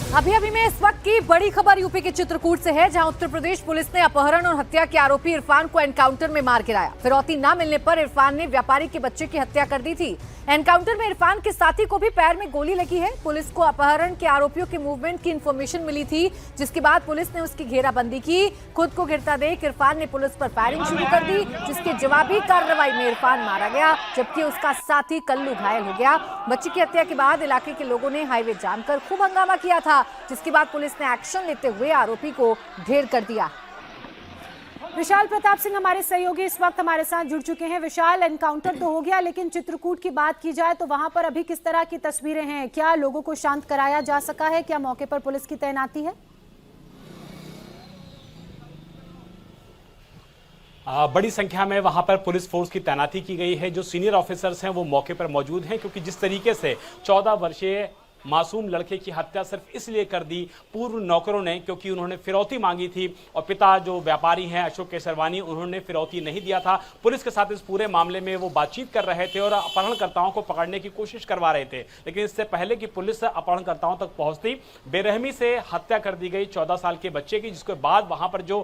अभी अभी में इस वक्त की बड़ी खबर यूपी के चित्रकूट से है, जहां उत्तर प्रदेश पुलिस ने अपहरण और हत्या के आरोपी इरफान को एनकाउंटर में मार गिराया। फिरौती न मिलने पर इरफान ने व्यापारी के बच्चे की हत्या कर दी थी। एनकाउंटर में इरफान के साथी को भी पैर में गोली लगी है। पुलिस को अपहरण के आरोपियों के मूवमेंट की इंफॉर्मेशन मिली थी, जिसके बाद पुलिस ने उसकी घेराबंदी की। खुद को गिरता देख इरफान ने पुलिस पर फायरिंग शुरू कर दी, जिसके जवाबी कार्रवाई में इरफान मारा गया, जबकि उसका साथी कल्लू घायल हो गया। बच्ची की हत्या के बाद इलाके के लोगों ने हाईवे जाम कर खूब हंगामा किया था, जिसके बाद पुलिस ने एक्शन लेते हुए आरोपी को ढेर कर दिया। विशाल प्रताप सिंह हमारे सहयोगी इस वक्त हमारे साथ जुड़ चुके हैं। विशाल, एनकाउंटर तो हो गया, लेकिन चित्रकूट की बात की जाए तो वहां पर अभी किस तरह की तस्वीरें हैं? क्या लोगों को शांत कराया जा सका है? क्या मौके पर पुलिस की तैनाती है? बड़ी संख्या में वहां पर पुलिस फोर्स की तैनाती की गई है। जो सीनियर ऑफिसर्स हैं वो मौके पर मौजूद हैं, क्योंकि जिस तरीके से 14 वर्षीय मासूम लड़के की हत्या सिर्फ इसलिए कर दी पूर्व नौकरों ने, क्योंकि उन्होंने फिरौती मांगी थी और पिता जो व्यापारी हैं अशोक केसरवानी, उन्होंने फिरौती नहीं दिया था। पुलिस के साथ इस पूरे मामले में वो बातचीत कर रहे थे और अपहरणकर्ताओं को पकड़ने की कोशिश करवा रहे थे, लेकिन इससे पहले कि पुलिस अपहरणकर्ताओं तक पहुंचती, बेरहमी से हत्या कर दी गई 14 साल के बच्चे की, जिसके बाद वहां पर जो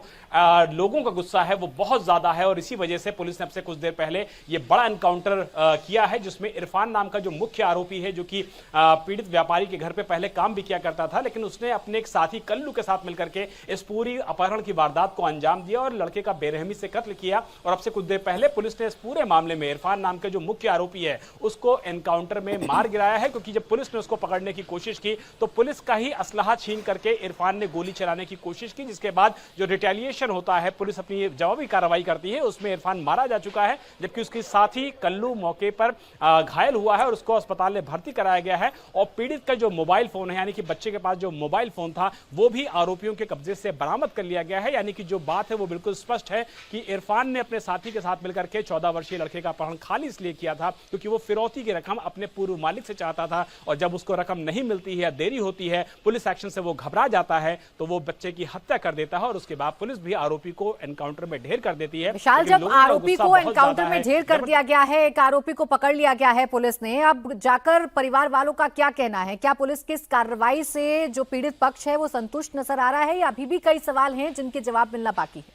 लोगों का गुस्सा है वो बहुत ज्यादा है और इसी वजह से पुलिस ने अब से कुछ देर पहले ये बड़ा एनकाउंटर किया है, जिसमें इरफान नाम का जो मुख्य आरोपी है, जो कि पीड़ित व्यापारी के घर पे पहले काम भी किया करता था, लेकिन उसने अपने एक साथी कल्लू के साथ मिलकर के इस पूरी अपहरण की वारदात को अंजाम दिया और लड़के का बेरहमी से कत्ल किया। और अब से कुछ देर पहले पुलिस ने इस पूरे मामले में इरफान नाम के जो मुख्य आरोपी है उसको एनकाउंटर में मार गिराया है, क्योंकि जब पुलिस ने उसको पकड़ने की कोशिश की तो पुलिस का ही असलहा छीन करके इरफान ने गोली चलाने की कोशिश की, जिसके बाद जो रिटेलिएशन होता है, पुलिस अपनी जवाबी कार्रवाई करती है, उसमें इरफान मारा जा चुका है, जबकि उसके साथी कल्लू मौके पर घायल हुआ है और उसको अस्पताल में भर्ती कराया गया है। और पीड़ित का जो मोबाइल फोन है, यानी कि बच्चे के पास जो मोबाइल फोन था, वो भी आरोपियों के कब्जे से बरामद कर लिया गया है। यानी कि जो बात है वो बिल्कुल स्पष्ट है कि इरफान ने अपने साथी के साथ मिलकर के 14 वर्षीय लड़के का अपहरण खाली इसलिए किया था क्योंकि वो फिरौती की रकम अपने पूर्व मालिक से चाहता था, और जब उसको रकम नहीं मिलती है या देरी होती है, पुलिस एक्शन से वो घबरा जाता है, तो वो बच्चे की हत्या कर देता है और उसके बाद पुलिस भी आरोपी को एनकाउंटर में ढेर कर देती है। विशाल, जब आरोपी को एनकाउंटर में ढेर कर दिया गया है, एक आरोपी को पकड़ लिया गया है पुलिस ने, अब जाकर परिवार वालों का क्या कहना है? क्या पुलिस की इस कार्रवाई से जो पीड़ित पक्ष है वो संतुष्ट नजर आ रहा है, या अभी भी कई सवाल हैं जिनके जवाब मिलना बाकी है?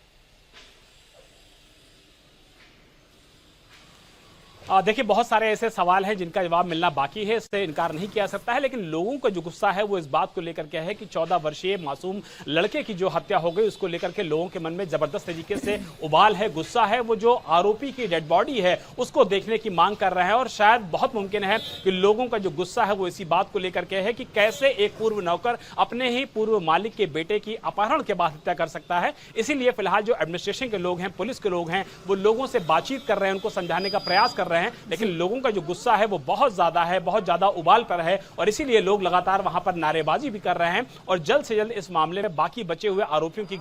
देखिए, बहुत सारे ऐसे सवाल हैं जिनका जवाब मिलना बाकी है, इससे इनकार नहीं किया सकता है, लेकिन लोगों का जो गुस्सा है वो इस बात को लेकर के है कि 14 वर्षीय मासूम लड़के की जो हत्या हो गई उसको लेकर के लोगों के मन में जबरदस्त तरीके से उबाल है, गुस्सा है। वो जो आरोपी की डेड बॉडी है उसको देखने की मांग कर रहे हैं और शायद बहुत मुमकिन है कि लोगों का जो गुस्सा है वो इसी बात को लेकर के है कि कैसे एक पूर्व नौकर अपने ही पूर्व मालिक के बेटे की अपहरण के बाद हत्या कर सकता है। इसीलिए फिलहाल जो एडमिनिस्ट्रेशन के लोग हैं, पुलिस के लोग हैं, वो लोगों से बातचीत कर रहे हैं, उनको समझाने का प्रयास कर रहे हैं, लेकिन लोगों का जो गुस्सा है वो बहुत ज्यादा है, बहुत ज्यादा उबाल पर है, और इसीलिए लोग लगातार वहां पर नारेबाजी भी कर रहे हैं और जल्द से जल्द इस मामले में बाकी बचे हुए आरोपियों की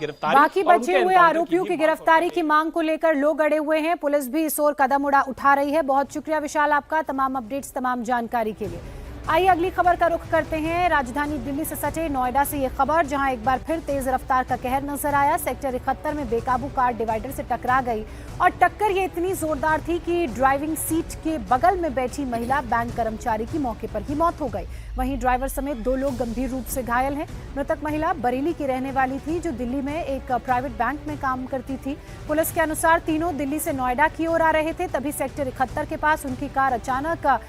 गिरफ्तारी की मांग को लेकर लोग अड़े हुए हैं। पुलिस भी इस ओर कदम उठा रही है। बहुत शुक्रिया विशाल आपका तमाम अपडेट्स, तमाम जानकारी के लिए। आइए अगली खबर का रुख करते हैं। राजधानी दिल्ली से सटे नोएडा से ये खबर, जहां एक बार फिर तेज रफ्तार का कहर नजर आया। सेक्टर 71 में बेकाबू कार डिवाइडर से टकरा गई और टक्कर ये इतनी जोरदार थी कि ड्राइविंग सीट के बगल में बैठी महिला बैंक कर्मचारी की मौके पर ही मौत हो गई। वहीं ड्राइवर समेत 2 लोग गंभीर रूप से घायल हैं। मृतक महिला बरेली की रहने वाली थी, जो दिल्ली में एक प्राइवेट बैंक में काम करती थी। पुलिस के अनुसार तीनों दिल्ली से नोएडा की ओर आ रहे थे, तभी सेक्टर 71 के पास उनकी कार अचानक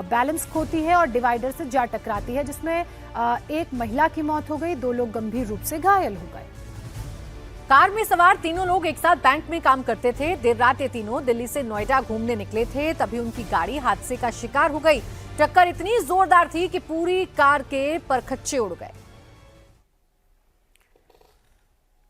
बैलेंस खोती है और डिवाइडर से जा टकराती है, जिसमें एक महिला की मौत हो गई, 2 लोग गंभीर रूप से घायल हो गए। कार में सवार तीनों लोग एक साथ बैंक में काम करते थे। देर रात ये तीनों दिल्ली से नोएडा घूमने निकले थे, तभी उनकी गाड़ी हादसे का शिकार हो गई। टक्कर इतनी जोरदार थी कि पूरी कार के परखच्चे उड़ गए।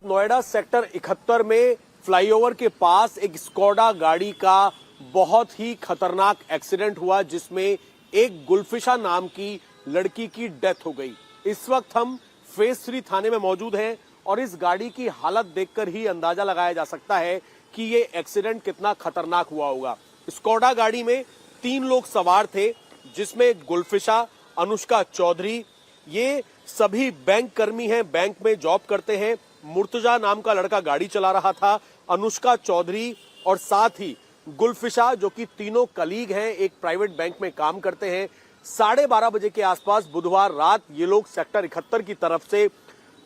नोएडा सेक्टर 71 में फ्लाईओवर के पास एक स्कोडा गाड़ी का बहुत ही खतरनाक एक्सीडेंट हुआ, जिसमें एक गुलफिशा नाम की लड़की की डेथ हो गई। इस वक्त हम फेज 3 थाने में मौजूद हैं और इस गाड़ी की हालत देखकर ही अंदाजा लगाया जा सकता है कि ये एक्सीडेंट कितना खतरनाक हुआ होगा। स्कोडा गाड़ी में 3 लोग सवार थे, जिसमें गुलफिशा, अनुष्का चौधरी, ये सभी बैंक कर्मी हैं, बैंक में जॉब करते हैं। मुर्तजा नाम का लड़का गाड़ी चला रहा था, अनुष्का चौधरी और साथ ही गुलफिशा, जो कि तीनों कलीग हैं, एक प्राइवेट बैंक में काम करते हैं। 12:30 बजे के आसपास बुधवार रात ये लोग सेक्टर 71 की तरफ से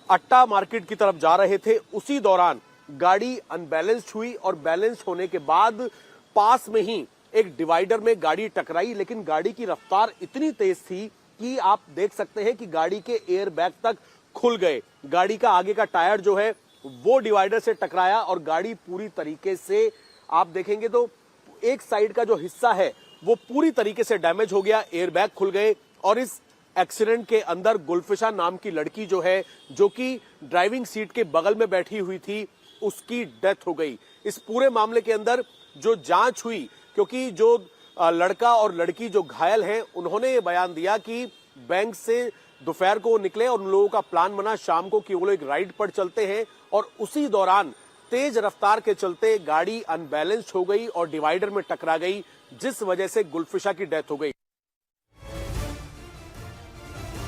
अट्टा मार्केट की तरफ जा रहे थे। उसी दौरान गाड़ी अनबैलेंस्ड हुई और बैलेंस होने के बाद पास में ही एक डिवाइडर में गाड़ी टकराई, लेकिन गाड़ी की रफ्तार इतनी तेज थी कि आप देख सकते हैं कि गाड़ी के एयर बैग तक खुल गए। गाड़ी का आगे का टायर जो है वो डिवाइडर से टकराया और गाड़ी पूरी तरीके से, आप देखेंगे तो एक साइड का जो हिस्सा है वो पूरी तरीके से डैमेज हो गया, एयर बैग खुल गए और इस एक्सीडेंट के अंदर गुलफिशा नाम की लड़की जो है, जो कि ड्राइविंग सीट के बगल में बैठी हुई थी, उसकी डेथ हो गई। इस पूरे मामले के अंदर जो जांच हुई, क्योंकि जो लड़का और लड़की जो घायल हैं उन्होंने ये बयान दिया कि बैंक से दोपहर को निकले और उन लोगों का प्लान बना शाम को कि वो लोग एक राइड पर चलते हैं और उसी दौरान तेज रफ्तार के चलते गाड़ी अनबैलेंस्ड हो गई और डिवाइडर में टकरा गई, जिस वजह से गुलफिशा की डेथ हो गई।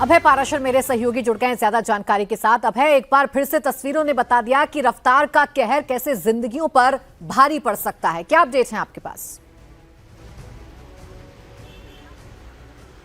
अभय पाराशर मेरे सहयोगी जुड़ गए हैं ज्यादा जानकारी के साथ। अभय, एक बार फिर से तस्वीरों ने बता दिया कि रफ्तार का कहर कैसे जिंदगियों पर भारी पड़ सकता है। क्या अपडेट है आपके पास?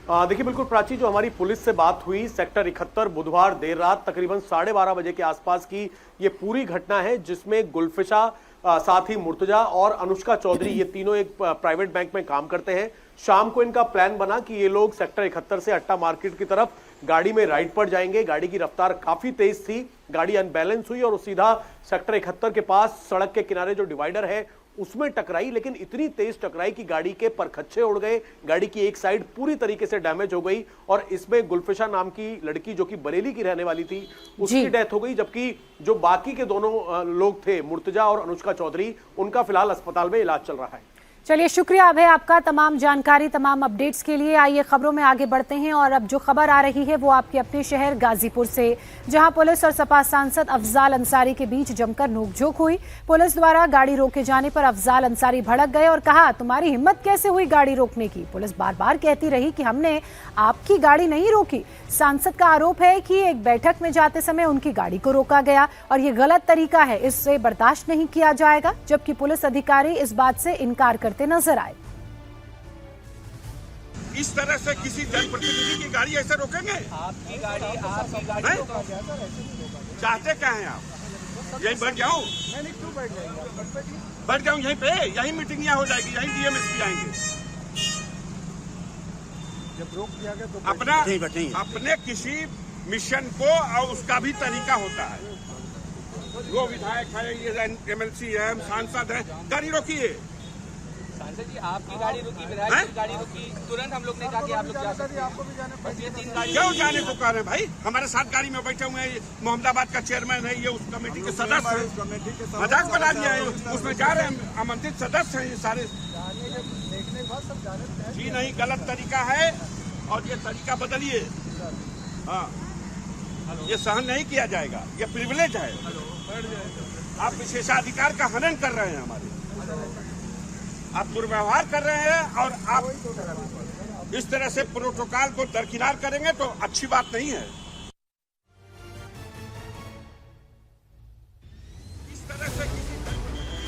देखिए बिल्कुल प्राची, जो हमारी पुलिस से बात हुई, सेक्टर 71 बुधवार देर रात तकरीबन 12:30 बजे के आसपास की ये पूरी घटना है, जिसमें गुलफिशा, साथ ही मुर्तजा और अनुष्का चौधरी, ये तीनों एक प्राइवेट बैंक में काम करते हैं। शाम को इनका प्लान बना कि ये लोग सेक्टर 71 से अट्टा मार्केट की तरफ गाड़ी में राइड पर जाएंगे। गाड़ी की रफ्तार काफी तेज थी, गाड़ी अनबैलेंस हुई और वो सीधा सेक्टर 71 के पास सड़क के किनारे जो डिवाइडर है उसमें टकराई, लेकिन इतनी तेज टकराई कि गाड़ी के परखच्चे उड़ गए, गाड़ी की एक साइड पूरी तरीके से डैमेज हो गई और इसमें गुलफिशा नाम की लड़की, जो कि बरेली की रहने वाली थी, उसकी डेथ हो गई। जबकि जो बाकी के दोनों लोग थे, मुर्तजा और अनुष्का चौधरी, उनका फिलहाल अस्पताल में इलाज चल रहा है। चलिए, शुक्रिया अभय आपका तमाम जानकारी, तमाम अपडेट्स के लिए। आइए खबरों में आगे बढ़ते हैं और अब जो खबर आ रही है वो आपके अपने शहर गाजीपुर से, जहां पुलिस और सपा सांसद अफजाल अंसारी के बीच जमकर नोकझोंक हुई। पुलिस द्वारा गाड़ी रोके जाने पर अफजाल अंसारी भड़क गए और कहा, तुम्हारी हिम्मत कैसे हुई गाड़ी रोकने की? पुलिस बार बार कहती रही कि हमने आपकी गाड़ी नहीं रोकी। सांसद का आरोप है कि एक बैठक में जाते समय उनकी गाड़ी को रोका गया और ये गलत तरीका है, इससे बर्दाश्त नहीं किया जाएगा। जबकि पुलिस अधिकारी इस बात से इनकार करते नजर आए। इस तरह से किसी जनप्रतिनिधि की गाड़ी ऐसे रोकेंगे? आपकी गाड़ी चाहते क्या हैं आप? यहीं बैठ जाऊं? बैठ जाऊं यहीं पे? यहीं मीटिंग यहाँ हो जाएगी, यहीं डीएमएसपी आएंगे। जब रोक दिया गया तो अपने किसी मिशन को, और उसका भी तरीका होता है। वो विधायक है, ये एमएलसी है, सांसद है, गाड़ी रोकिए। सांसद जी आपकी गाड़ी रुकी, विधायक की गाड़ी रुकी, तुरंत हम लोग ने कहा कि आप लोग जा सकते हैं। आपको भी जाने पड़ेगा। 3 गाड़ी क्यों जाने को कह रहे हैं भाई? हमारे साथ गाड़ी में बैठे हुए हैं, मोहम्मदाबाद का चेयरमैन है, ये उस कमेटी के सदस्य हैं। मजाक बना दिया है, उसमें जा रहे हैं, आमंत्रित सदस्य हैं ये सारे। जी नहीं, गलत तरीका है और ये तरीका बदलिए। हाँ, ये सहन नहीं किया जाएगा, ये प्रिविलेज है। आप विशेषाधिकार का हनन कर रहे हैं हमारे, आप दुर्व्यवहार कर रहे हैं और आप इस तरह से प्रोटोकॉल को दरकिनार करेंगे तो अच्छी बात नहीं है। इस तरह से किसी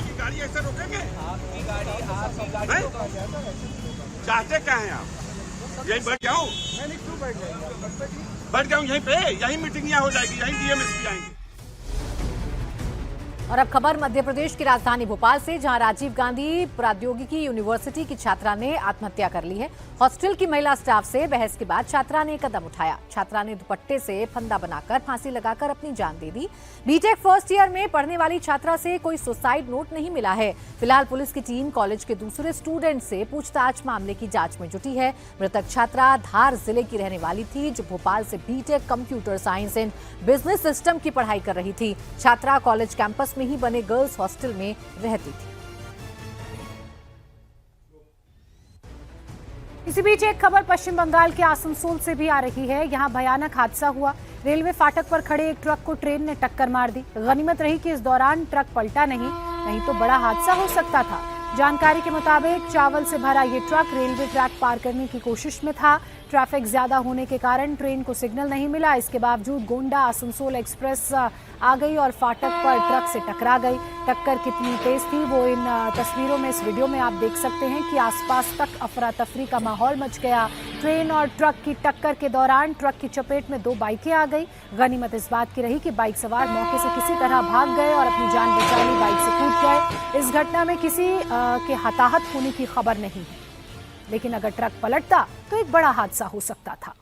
की गाड़ी ऐसे रोकेंगे? आपकी गाड़ी चाहते क्या हैं आप? यहीं बैठ जाऊं? बैठ जाऊं यहीं पे? यहीं मीटिंग यहाँ हो जाएगी, यहीं डीएमएसपी आएंगे। और अब खबर मध्य प्रदेश की राजधानी भोपाल से, जहां राजीव गांधी प्रौद्योगिकी यूनिवर्सिटी की छात्रा ने आत्महत्या कर ली है। हॉस्टल की महिला स्टाफ से बहस के बाद छात्रा ने कदम उठाया। छात्रा ने दुपट्टे से फंदा बनाकर फांसी लगाकर अपनी जान दे दी। बीटेक फर्स्ट ईयर में पढ़ने वाली छात्रा से कोई सुसाइड नोट नहीं मिला है। फिलहाल पुलिस की टीम कॉलेज के दूसरे स्टूडेंट से पूछताछ मामले की जांच में जुटी है। मृतक छात्रा धार जिले की रहने वाली थी, जो भोपाल से BTech computer science and business system की पढ़ाई कर रही थी। छात्रा कॉलेज कैंपस में ही बने गर्ल्स हॉस्टल में रहती थी। इसी बीच एक खबर पश्चिम बंगाल के आसनसोल से भी आ रही है। यहां भयानक हादसा हुआ। रेलवे फाटक पर खड़े एक ट्रक को ट्रेन ने टक्कर मार दी। गनीमत रही कि इस दौरान ट्रक पलटा नहीं तो बड़ा हादसा हो सकता था। जानकारी के मुताबिक चावल से भरा ये ट्रक रेलवे ट्रैक पार करने की कोशिश में था। ट्रैफिक ज्यादा होने के कारण ट्रेन को सिग्नल नहीं मिला। इसके बावजूद गोंडा आसनसोल एक्सप्रेस आ गई और फाटक पर ट्रक से टकरा गई। टक्कर कितनी तेज थी वो इन तस्वीरों में, इस वीडियो में आप देख सकते हैं कि आसपास तक अफरा तफरी का माहौल मच गया। ट्रेन और ट्रक की टक्कर के दौरान ट्रक की चपेट में 2 बाइकें आ गई। गनीमत इस बात की रही कि बाइक सवार मौके से किसी तरह भाग गए और अपनी जान बचा ली, बाइक से कूद गए। इस घटना में किसी के हताहत होने की खबर नहीं है, लेकिन अगर ट्रक पलटता तो एक बड़ा हादसा हो सकता था।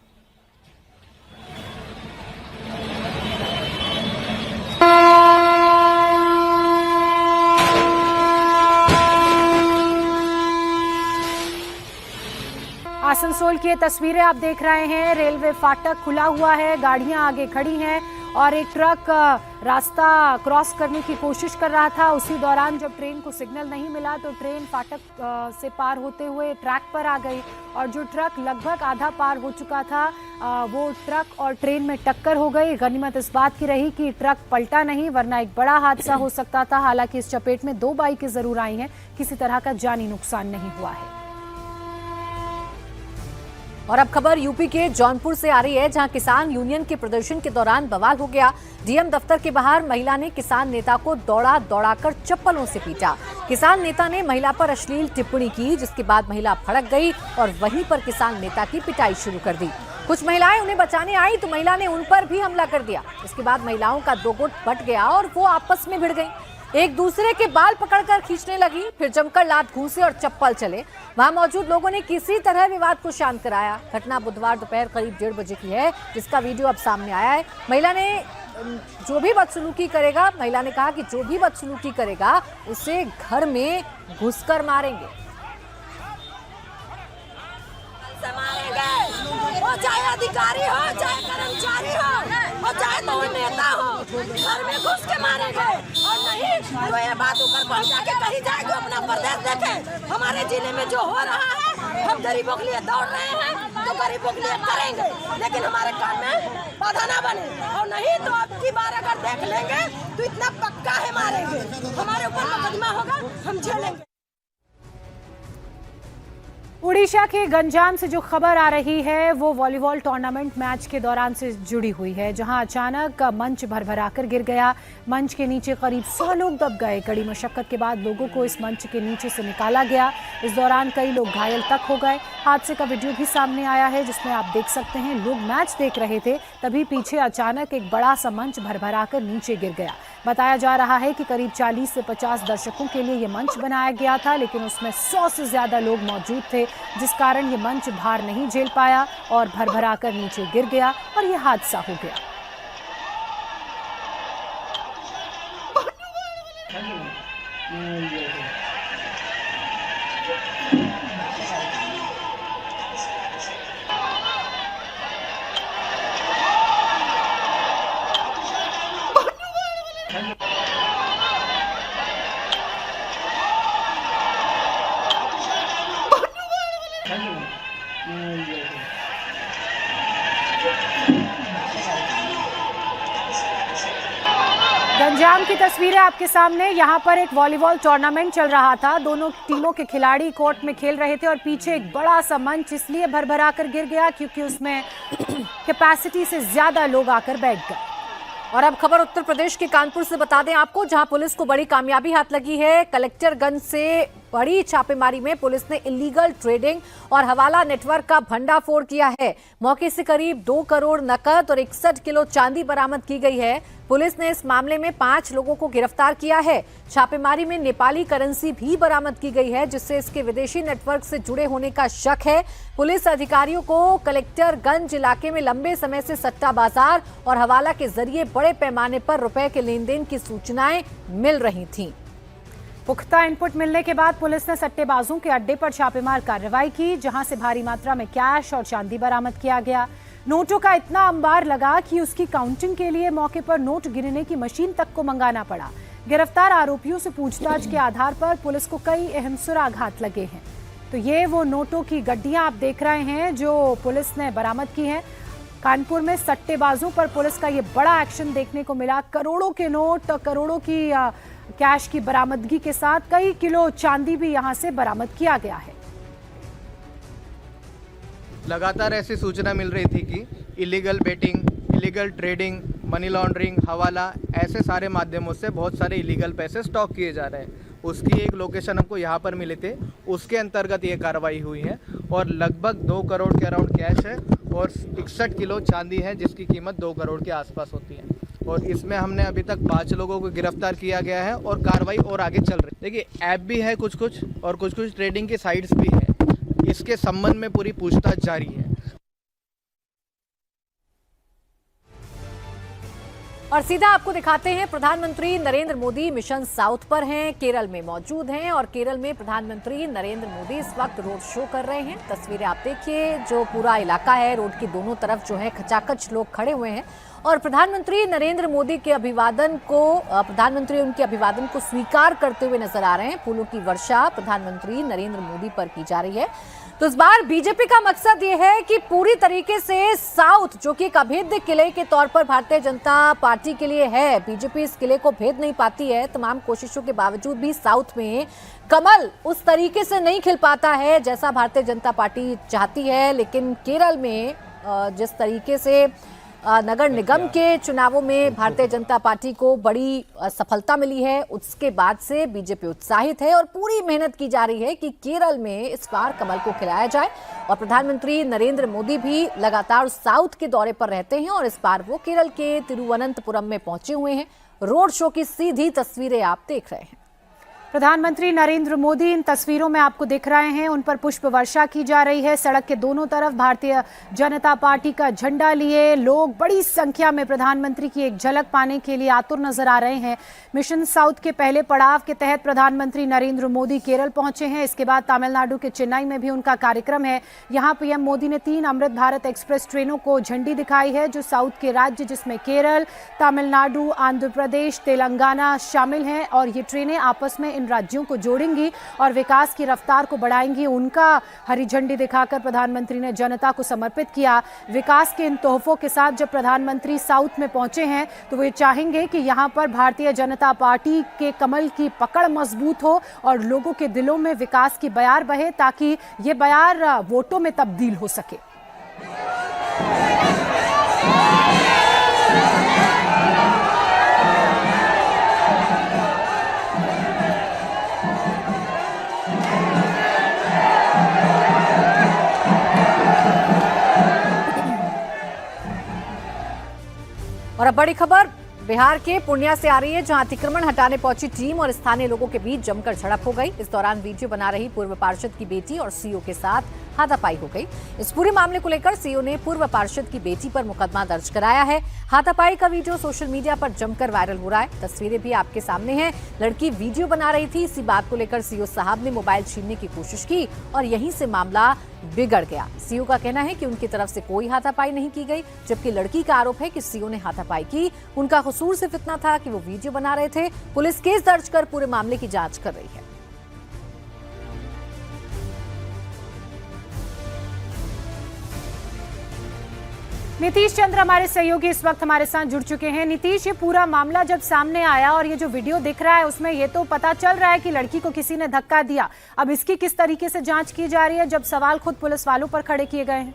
आसनसोल की ये तस्वीरें आप देख रहे हैं। रेलवे फाटक खुला हुआ है, गाड़ियां आगे खड़ी हैं और एक ट्रक रास्ता क्रॉस करने की कोशिश कर रहा था। उसी दौरान जब ट्रेन को सिग्नल नहीं मिला तो ट्रेन फाटक से पार होते हुए ट्रैक पर आ गई और जो ट्रक लगभग आधा पार हो चुका था वो ट्रक और ट्रेन में टक्कर हो गई। गनीमत इस बात की रही कि ट्रक पलटा नहीं, वरना एक बड़ा हादसा हो सकता था। हालांकि इस चपेट में 2 बाइकें जरूर आई हैं, किसी तरह का जानी नुकसान नहीं हुआ है। और अब खबर यूपी के जौनपुर से आ रही है, जहां किसान यूनियन के प्रदर्शन के दौरान बवाल हो गया। डीएम दफ्तर के बाहर महिला ने किसान नेता को दौड़ाकर चप्पलों से पीटा। किसान नेता ने महिला पर अश्लील टिप्पणी की, जिसके बाद महिला भड़क गई और वहीं पर किसान नेता की पिटाई शुरू कर दी। कुछ महिलाएं उन्हें बचाने आई तो महिला ने उन पर भी हमला कर दिया। इसके बाद महिलाओं का 2 गुट बट गया और वो आपस में भिड़ गई, एक दूसरे के बाल पकड़कर खींचने लगी, फिर जमकर लात घूंसे और चप्पल चले। वहां मौजूद लोगों ने किसी तरह विवाद को शांत कराया। घटना बुधवार दोपहर करीब 1:30 बजे की है, जिसका वीडियो अब सामने आया है। महिला ने जो भी बदसलूकी करेगा, महिला ने कहा कि जो भी बदसलूकी करेगा उसे घर में घुसकर मारेंगे। वो चाहे अधिकारी हो, चाहे कर्मचारी हो, और चाहे तो नेता हो, घर में घुस के मारेंगे। और नहीं तो ये बात ऊपर पहुंचा के कहीं जाएगा, अपना प्रदेश देखे। हमारे जिले में जो हो रहा है, हम गरीबों के लिए दौड़ रहे हैं तो गरीबों के लिए करेंगे, लेकिन हमारे काम में बाधा ना बने। और नहीं तो अब की बार अगर देख लेंगे तो इतना पक्का है मारेंगे, हमारे ऊपर मुकदमा होगा, हम झेलेंगे। उड़ीसा के गंजाम से जो खबर आ रही है वो वॉलीबॉल टूर्नामेंट मैच के दौरान से जुड़ी हुई है, जहां अचानक मंच भरभराकर गिर गया। मंच के नीचे करीब 100 लोग दब गए। कड़ी मशक्कत के बाद लोगों को इस मंच के नीचे से निकाला गया। इस दौरान कई लोग घायल तक हो गए। हादसे का वीडियो भी सामने आया है, जिसमें आप देख सकते हैं लोग मैच देख रहे थे, तभी पीछे अचानक एक बड़ा सा मंच भरभराकर नीचे गिर गया। बताया जा रहा है कि करीब 40 से 50 दर्शकों के लिए ये मंच बनाया गया था, लेकिन उसमें 100 से ज्यादा लोग मौजूद थे, जिस कारण ये मंच भार नहीं झेल पाया और भरभराकर नीचे गिर गया और ये हादसा हो गया। गंजाम की तस्वीरें आपके सामने। यहाँ पर एक वॉलीबॉल टूर्नामेंट चल रहा था, दोनों टीमों के खिलाड़ी कोर्ट में खेल रहे थे और पीछे एक बड़ा सा मंच इसलिए भरभरा कर गिर गया क्योंकि उसमें कैपेसिटी से ज्यादा लोग आकर बैठ गए। और अब खबर उत्तर प्रदेश के कानपुर से बता दें आपको, जहां पुलिस को बड़ी कामयाबी हाथ लगी है। कलेक्टरगंज से बड़ी छापेमारी में पुलिस ने इलीगल ट्रेडिंग और हवाला नेटवर्क का भंडाफोड़ किया है। मौके से करीब 2 करोड़ नकद और 61 किलो चांदी बरामद की गई है। पुलिस ने इस मामले में 5 लोगों को गिरफ्तार किया है। छापेमारी में नेपाली करेंसी भी बरामद की गई है, जिससे इसके विदेशी नेटवर्क से जुड़े होने का शक है। पुलिस अधिकारियों को कलेक्टरगंज इलाके में लंबे समय से सट्टा बाजार और हवाला के जरिए बड़े पैमाने पर रुपए के लेन देन की सूचनाएं मिल रही थीं। पुख्ता इनपुट मिलने के बाद पुलिस ने सट्टेबाजों के अड्डे पर छापेमार कार्रवाई की, जहां से भारी मात्रा में कैश और चांदी बरामद किया गया। नोटों का इतना अंबार लगा कि उसकी काउंटिंग के लिए मौके पर नोट गिनने की मशीन तक को मंगाना पड़ा। गिरफ्तार आरोपियों से पूछताछ के आधार पर पुलिस को कई अहम सुराघात लगे हैं। तो ये वो नोटों की गड्डियां आप देख रहे हैं जो पुलिस ने बरामद की हैं। कानपुर में सट्टेबाजों पर पुलिस का ये बड़ा एक्शन देखने को मिला। करोड़ों के नोट, करोड़ों की कैश की बरामदगी के साथ कई किलो चांदी भी यहां से बरामद किया गया है। लगातार ऐसी सूचना मिल रही थी कि illegal betting, illegal trading, money laundering, हवाला, ऐसे सारे माध्यमों से बहुत सारे इलीगल पैसे स्टॉक किए जा रहे हैं। उसकी एक लोकेशन हमको यहाँ पर मिले थे, उसके अंतर्गत ये कार्रवाई हुई है और लगभग 2 करोड़ के अराउंड कैश है और 61 किलो चांदी है जिसकी कीमत 2 करोड़ के आसपास होती है। और इसमें हमने अभी तक 5 लोगों को गिरफ्तार किया गया है और कार्रवाई और आगे चल रही है। देखिए ऐप भी है कुछ और कुछ ट्रेडिंग के साइट्स भी है। इसके संबंध में पूरी पूछताछ जारी है। और सीधा आपको दिखाते हैं, प्रधानमंत्री नरेंद्र मोदी मिशन साउथ पर हैं, केरल में मौजूद हैं और केरल में प्रधानमंत्री नरेंद्र मोदी इस वक्त रोड शो कर रहे हैं। तस्वीरें आप देखिए, जो पूरा इलाका है रोड के दोनों तरफ जो है खचाखच लोग खड़े हुए हैं और प्रधानमंत्री नरेंद्र मोदी के प्रधानमंत्री उनके अभिवादन को स्वीकार करते हुए नजर आ रहे हैं। फूलों की वर्षा प्रधानमंत्री नरेंद्र मोदी पर की जा रही है। तो इस बार बीजेपी का मकसद ये है कि पूरी तरीके से साउथ, जो कि एक अभेद्य किले के तौर पर भारतीय जनता पार्टी के लिए है, बीजेपी इस किले को भेद नहीं पाती है। तमाम कोशिशों के बावजूद भी साउथ में कमल उस तरीके से नहीं खिल पाता है जैसा भारतीय जनता पार्टी चाहती है। लेकिन केरल में जिस तरीके से नगर निगम के चुनावों में भारतीय जनता पार्टी को बड़ी सफलता मिली है, उसके बाद से बीजेपी उत्साहित है और पूरी मेहनत की जा रही है कि केरल में इस बार कमल को खिलाया जाए। और प्रधानमंत्री नरेंद्र मोदी भी लगातार साउथ के दौरे पर रहते हैं और इस बार वो केरल के तिरुवनंतपुरम में पहुंचे हुए हैं। रोड शो की सीधी तस्वीरें आप देख रहे हैं। प्रधानमंत्री नरेंद्र मोदी इन तस्वीरों में आपको दिख रहे हैं, उन पर पुष्प वर्षा की जा रही है। सड़क के दोनों तरफ भारतीय जनता पार्टी का झंडा लिए लोग बड़ी संख्या में प्रधानमंत्री की एक झलक पाने के लिए आतुर नजर आ रहे हैं। मिशन साउथ के पहले पड़ाव के तहत प्रधानमंत्री नरेंद्र मोदी केरल पहुंचे हैं। इसके बाद तमिलनाडु के चेन्नई में भी उनका कार्यक्रम है। यहाँ पीएम मोदी ने 3 अमृत भारत एक्सप्रेस ट्रेनों को झंडी दिखाई है, जो साउथ के राज्य जिसमें केरल, तमिलनाडु, आंध्र प्रदेश, तेलंगाना शामिल हैं। और ये ट्रेनें आपस में इन राज्यों को जोड़ेंगी और विकास की रफ्तार को बढ़ाएंगी। उनका हरी झंडी दिखाकर प्रधानमंत्री ने जनता को समर्पित किया। विकास के इन तोहफों के साथ जब प्रधानमंत्री साउथ में पहुंचे हैं तो वे चाहेंगे कि यहां पर भारतीय जनता पार्टी के कमल की पकड़ मजबूत हो और लोगों के दिलों में विकास की बयार बहे, ताकि ये बयार वोटों में तब्दील हो सके। और अब बड़ी खबर बिहार के पूर्णिया से आ रही है, जहां अतिक्रमण हटाने पहुंची टीम और स्थानीय लोगों के बीच जमकर झड़प हो गई। इस दौरान वीडियो बना रही पूर्व पार्षद की बेटी और सीओ के साथ हाथापाई हो गई। इस पूरे मामले को लेकर सीओ ने पूर्व पार्षद की बेटी पर मुकदमा दर्ज कराया है। हाथापाई का वीडियो सोशल मीडिया पर जमकर वायरल हो रहा है। तस्वीरें भी आपके सामने हैं। लड़की वीडियो बना रही थी। इसी बात को लेकर सीओ साहब ने मोबाइल छीनने की कोशिश की और यहीं से मामला बिगड़ गया। सीओ का कहना है कि उनकी तरफ से कोई हाथापाई नहीं की गई, जबकि लड़की का आरोप है कि सीओ ने हाथापाई की। उनका कसूर सिर्फ इतना था कि वो वीडियो बना रहे थे। पुलिस केस दर्ज कर पूरे मामले की जांच कर रही है। नीतीश चंद्र हमारे सहयोगी इस वक्त हमारे साथ जुड़ चुके हैं। नीतीश, ये पूरा मामला जब सामने आया और ये जो वीडियो दिख रहा है उसमें ये तो पता चल रहा है कि लड़की को किसी ने धक्का दिया। अब इसकी किस तरीके से जांच की जा रही है जब सवाल खुद पुलिस वालों पर खड़े किए गए हैं?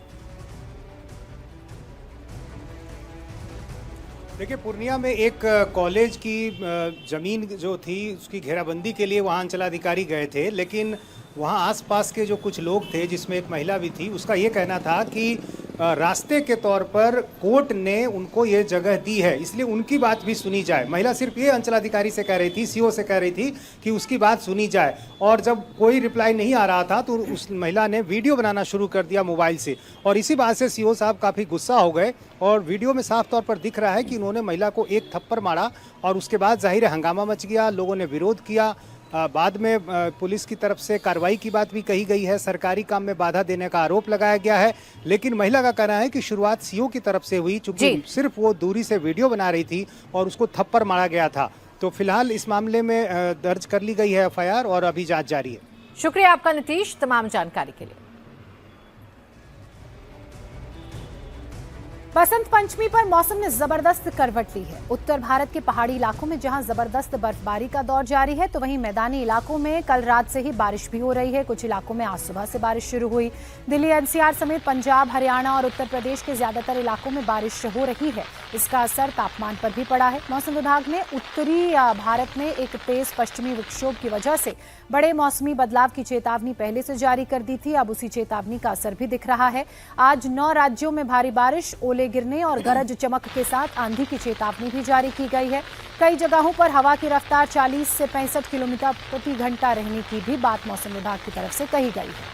देखिए, पूर्णिया में एक कॉलेज की जमीन जो थी उसकी घेराबंदी के लिए वहाँ अंचलाधिकारी गए थे, लेकिन वहाँ आसपास के जो कुछ लोग थे जिसमें एक महिला भी थी, उसका ये कहना था कि रास्ते के तौर पर कोर्ट ने उनको ये जगह दी है, इसलिए उनकी बात भी सुनी जाए। महिला सिर्फ ये अंचलाधिकारी से कह रही थी, सीओ से कह रही थी कि उसकी बात सुनी जाए। और जब कोई रिप्लाई नहीं आ रहा था तो उस महिला ने वीडियो बनाना शुरू कर दिया मोबाइल से, और इसी बात से सीओ साहब काफ़ी गुस्सा हो गए। और वीडियो में साफ तौर पर दिख रहा है कि उन्होंने महिला को एक थप्पड़ मारा और उसके बाद जाहिर है हंगामा मच गया, लोगों ने विरोध किया। बाद में पुलिस की तरफ से कार्रवाई की बात भी कही गई है, सरकारी काम में बाधा देने का आरोप लगाया गया है। लेकिन महिला का कहना है कि शुरुआत सीओ की तरफ से हुई, चूंकि सिर्फ वो दूरी से वीडियो बना रही थी और उसको थप्पड़ मारा गया था। तो फिलहाल इस मामले में दर्ज कर ली गई है एफआईआर और अभी जांच जारी है। शुक्रिया आपका नीतीश, तमाम जानकारी के लिए। बसंत पंचमी पर मौसम ने जबरदस्त करवट ली है। उत्तर भारत के पहाड़ी इलाकों में जहां जबरदस्त बर्फबारी का दौर जारी है, तो वहीं मैदानी इलाकों में कल रात से ही बारिश भी हो रही है। कुछ इलाकों में आज सुबह से बारिश शुरू हुई। दिल्ली एनसीआर समेत पंजाब, हरियाणा और उत्तर प्रदेश के ज्यादातर इलाकों में बारिश हो रही है। इसका असर तापमान पर भी पड़ा है। मौसम विभाग ने उत्तरी भारत में एक तेज पश्चिमी विक्षोभ की वजह से बड़े मौसमी बदलाव की चेतावनी पहले से जारी कर दी थी, अब उसी चेतावनी का असर भी दिख रहा है। आज 9 राज्यों में भारी बारिश, ओले गिरने और गरज चमक के साथ आंधी की चेतावनी भी जारी की गई है। कई जगहों पर हवा की रफ्तार 40 से 65 किलोमीटर प्रति घंटा रहने की भी बात मौसम विभाग की तरफ से कही गई है।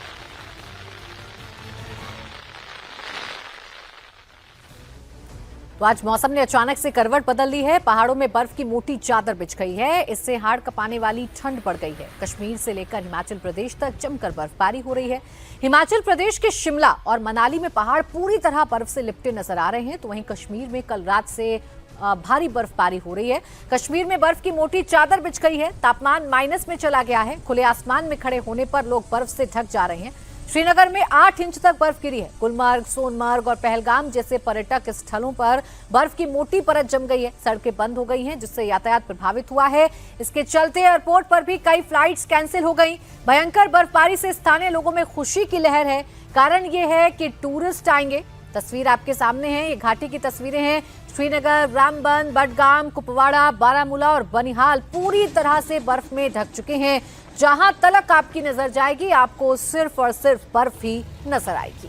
तो आज मौसम ने अचानक से करवट बदल ली है। पहाड़ों में बर्फ की मोटी चादर बिछ गई है। इससे हाड़ कपाने वाली ठंड बढ़ गई है। कश्मीर से लेकर हिमाचल प्रदेश तक जमकर बर्फबारी हो रही है। हिमाचल प्रदेश के शिमला और मनाली में पहाड़ पूरी तरह बर्फ से लिपटे नजर आ रहे हैं, तो वहीं कश्मीर में कल रात से भारी बर्फबारी हो रही है। कश्मीर में बर्फ की मोटी चादर बिछ गई है। तापमान माइनस में चला गया है। खुले आसमान में खड़े होने पर लोग बर्फ से ढक जा रहे हैं। श्रीनगर में 8 इंच तक बर्फ गिरी है। गुलमर्ग, सोनमर्ग और पहलगाम जैसे पर्यटक स्थलों पर बर्फ की मोटी परत जम गई है। सड़कें बंद हो गई हैं, जिससे यातायात प्रभावित हुआ है। इसके चलते एयरपोर्ट पर भी कई फ्लाइट्स कैंसिल हो गई। भयंकर बर्फबारी से स्थानीय लोगों में खुशी की लहर है। कारण ये है कि टूरिस्ट आएंगे। तस्वीर आपके सामने है, ये घाटी की तस्वीरें हैं। श्रीनगर, रामबन, बडगाम, कुपवाड़ा, बारामूला और बनिहाल पूरी तरह से बर्फ में ढक चुके हैं। जहां तलक आपकी नजर जाएगी, आपको सिर्फ और सिर्फ बर्फ ही नजर आएगी।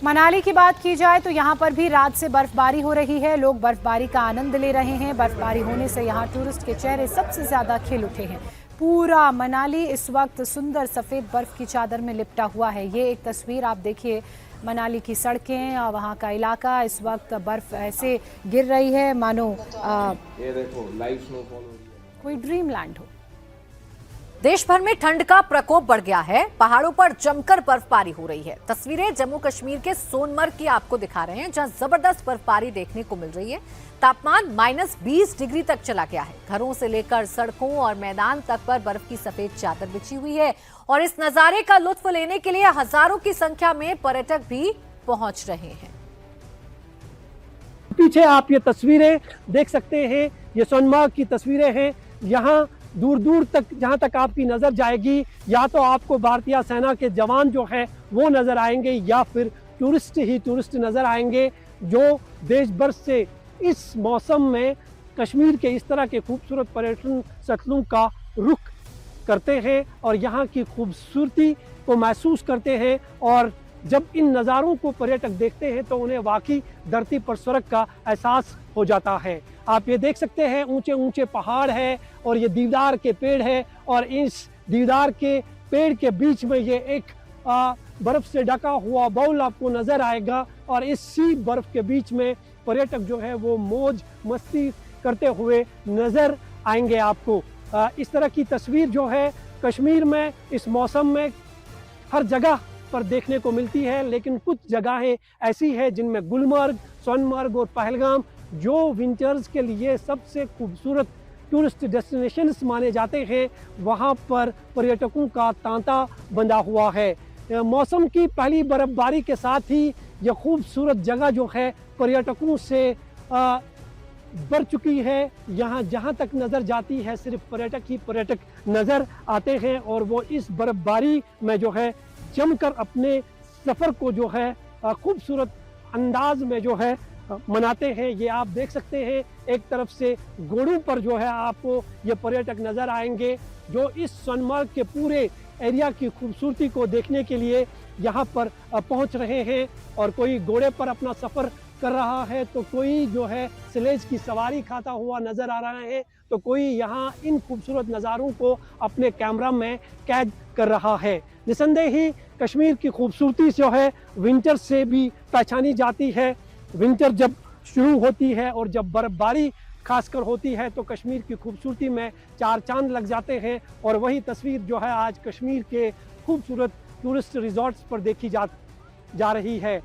मनाली की बात की जाए तो यहाँ पर भी रात से बर्फबारी हो रही है। लोग बर्फबारी का आनंद ले रहे हैं। बर्फबारी होने से यहाँ टूरिस्ट के चेहरे सबसे ज्यादा खिल उठे हैं। पूरा मनाली इस वक्त सुंदर सफेद बर्फ की चादर में लिपटा हुआ है। ये एक तस्वीर आप देखिए, मनाली की सड़कें और वहाँ का इलाका इस वक्त बर्फ ऐसे गिर रही है मानो ये देखो लाइव स्नोफॉल हो रही है। कोई ड्रीम लैंड हो। देश भर में ठंड का प्रकोप बढ़ गया है। पहाड़ों पर जमकर बर्फबारी हो रही है। तस्वीरें जम्मू कश्मीर के सोनमर्ग की आपको दिखा रहे हैं, जहां जबरदस्त बर्फबारी देखने को मिल रही है। तापमान -20 डिग्री तक चला गया है। घरों से लेकर सड़कों और मैदान तक पर बर्फ की सफेद चादर बिछी हुई है और इस नजारे का लुत्फ लेने के लिए हजारों की संख्या में पर्यटक भी पहुंच रहे हैं। पीछे आप ये तस्वीरें देख सकते हैं, ये सोनमर्ग की तस्वीरें हैं। यहाँ दूर दूर तक जहाँ तक आपकी नजर जाएगी, या तो आपको भारतीय सेना के जवान जो है वो नजर आएंगे, या फिर टूरिस्ट ही टूरिस्ट नजर आएंगे, जो देश भर से इस मौसम में कश्मीर के इस तरह के खूबसूरत पर्यटन स्थलों का रुख करते हैं और यहाँ की खूबसूरती को महसूस करते हैं। और जब इन नज़ारों को पर्यटक देखते हैं तो उन्हें वाकई धरती पर स्वर्ग का एहसास हो जाता है। आप ये देख सकते हैं, ऊंचे ऊंचे पहाड़ है और ये देवदार के पेड़ है, और इस देवदार के पेड़ के बीच में ये एक बर्फ से ढका हुआ बाउल आपको नजर आएगा, और इसी बर्फ के बीच में पर्यटक जो है वो मौज मस्ती करते हुए नजर आएंगे आपको। इस तरह की तस्वीर जो है कश्मीर में इस मौसम में हर जगह पर देखने को मिलती है, लेकिन कुछ जगहें ऐसी है जिनमें गुलमर्ग, सोनमर्ग और पहलगाम, जो विंटर्स के लिए सबसे खूबसूरत टूरिस्ट डेस्टिनेशंस माने जाते हैं, वहां पर पर्यटकों का तांता बंधा हुआ है। मौसम की पहली बर्फबारी के साथ ही यह खूबसूरत जगह जो है पर्यटकों से भर चुकी है। यहाँ जहाँ तक नज़र जाती है सिर्फ पर्यटक ही पर्यटक नज़र आते हैं, और वो इस बर्फबारी में जो है जमकर अपने सफ़र को जो है खूबसूरत अंदाज में जो है मनाते हैं। ये आप देख सकते हैं, एक तरफ से घोड़ों पर जो है आपको ये पर्यटक नज़र आएंगे, जो इस सोनमर्ग के पूरे एरिया की खूबसूरती को देखने के लिए यहाँ पर पहुँच रहे हैं। और कोई घोड़े पर अपना सफ़र कर रहा है, तो कोई जो है स्लेज की सवारी खाता हुआ नज़र आ रहा है, तो कोई यहाँ इन खूबसूरत नज़ारों को अपने कैमरा में कैद कर रहा है। निसंदेह ही कश्मीर की खूबसूरती जो है विंटर से भी पहचानी जाती है। विंटर जब शुरू होती है और जब बर्फबारी खासकर होती है तो कश्मीर की खूबसूरती में 4 चांद लग जाते हैं। और वही तस्वीर जो है आज कश्मीर के खूबसूरत टूरिस्ट रिजॉर्ट्स पर देखी जा रही है।